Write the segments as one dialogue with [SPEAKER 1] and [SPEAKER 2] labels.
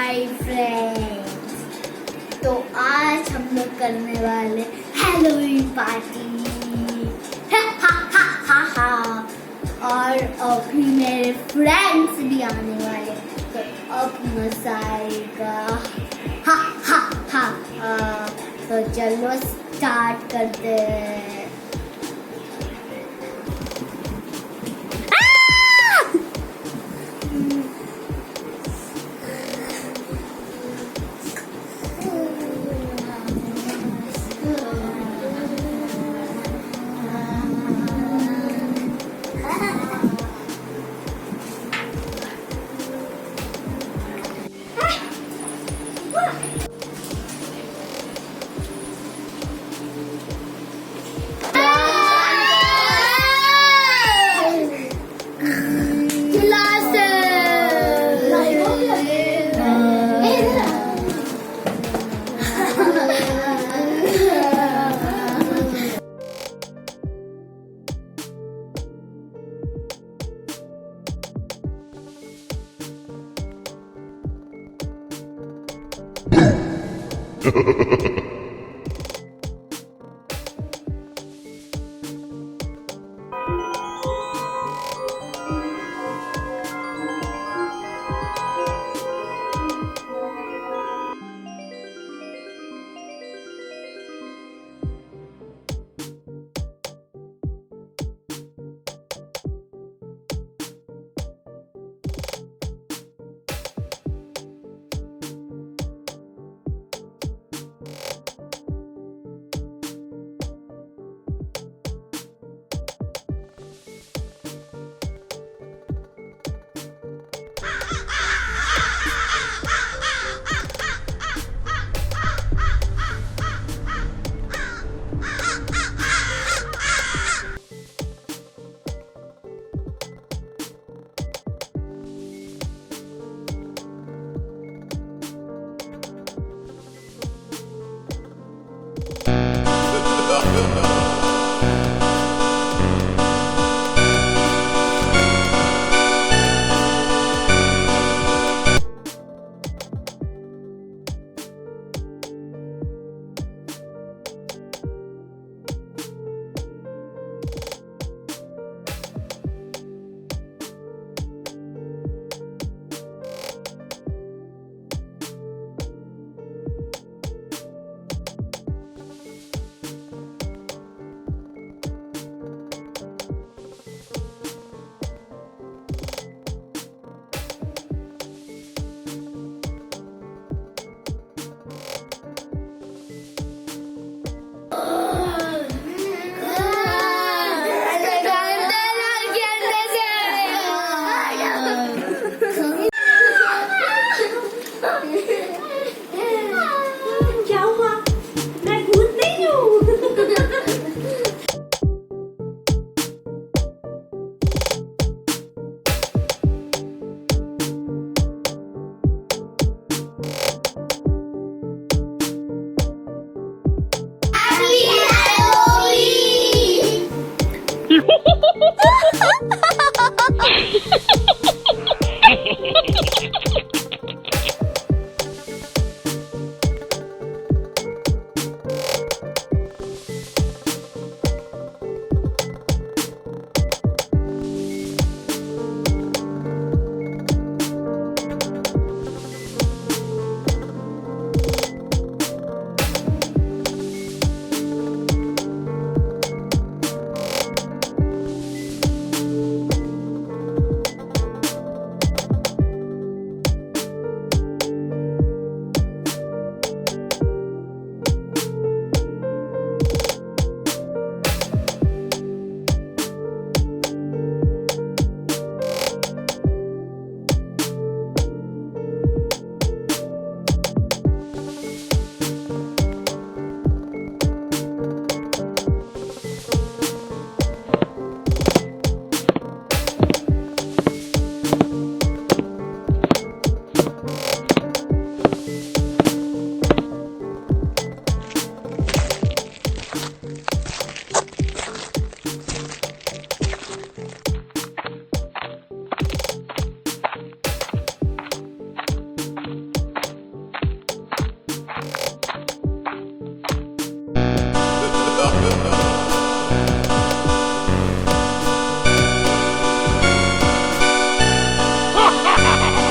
[SPEAKER 1] Hi friends. तो आज हम लोग करने वाले हैलोवीन पार्टी। और अभी मेरे फ्रेंड्स भी आने वाले, तो अब मजा आएगा। हा हा हा। तो चलो स्टार्ट करते हैं।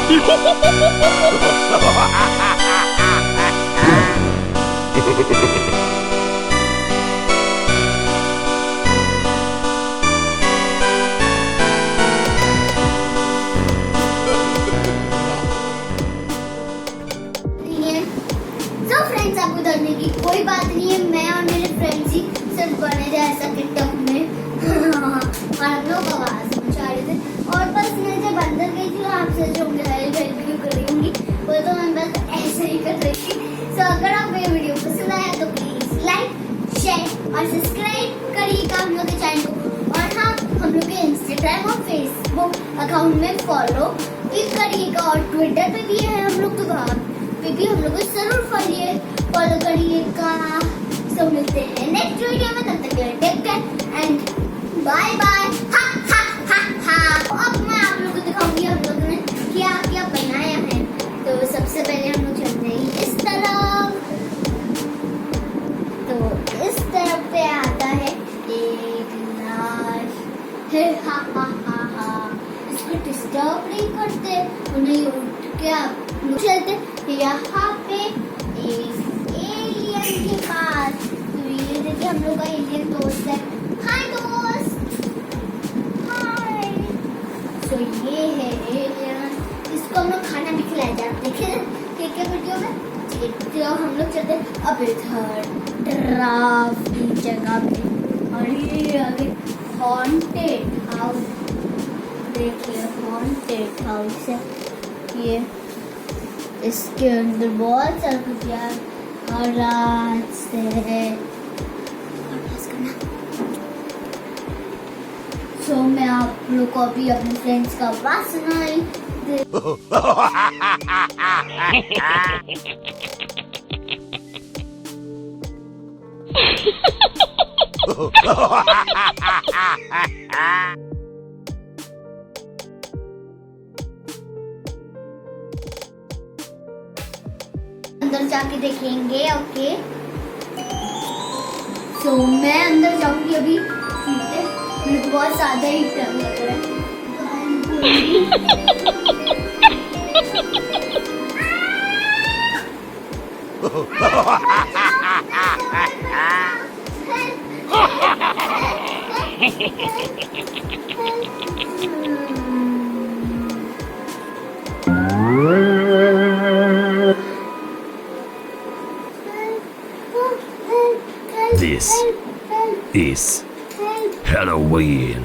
[SPEAKER 1] तो फ्रेंड्स, आपको डरने की कोई बात नहीं है। मैं और मेरे फ्रेंड्स ही सिर्फ बने थे ऐसा टिकटॉक में और हम लोग आवाज मचा रहे थे। और बस मैं जब अंदर गई थी आपसे जो हेल्प भी कर रही होंगी वो तो मैं बस ऐसे ही कर रही थी। तो अगर आपको ये वीडियो पसंद आया तो प्लीज लाइक, शेयर और सब्सक्राइब करिएगा हम लोग के चैनल को। और हाँ, हम लोग के इंस्टाग्राम और फेसबुक अकाउंट में फॉलो भी करिएगा और ट्विटर पे भी है हम लोग, तो वहाँ पे भी हम लोग को जरूर फॉलो करिएगा। तो मिलते हैं नेक्स्ट वीडियो में, तब तक के लिए take care and bye bye. अब मैं आप लोगों को दिखाऊंगी हम लोगों ने क्या क्या बनाया है। तो सबसे पहले हम लोग चलते हैं इस तरफ। तो इस तरफ पे आता है एक लाश है। इसको डिस्टर्ब नहीं करते, उन्हें उठ के आप लोग चलते यहाँ पे एक एलियन के पास। तो ये देखिए हम लोग का एलियन दोस्त है। हाय दोस्त, हाय। तो ये है एलियन, इसको हम लोग खाना भी खिलाया जाते हैं ठीक है वीडियो में। तो हम लोग चलते अब इधर डरावनी जगह पे। और ये आगे हॉन्टेड हाउस, देखिए हॉन्टेड हाउस है ये। इसके अंदर बहुत सारा कुछ यार और रात से है। तो मैं आप लोग को अभी अपने फ्रेंड्स का आवाज सुनाई अंदर जाके देखेंगे। ओके, तो मैं अंदर जाऊंगी अभी। ठीक है, मेरे को बहुत ज्यादा ही डर लग रहा है।
[SPEAKER 2] This is Halloween.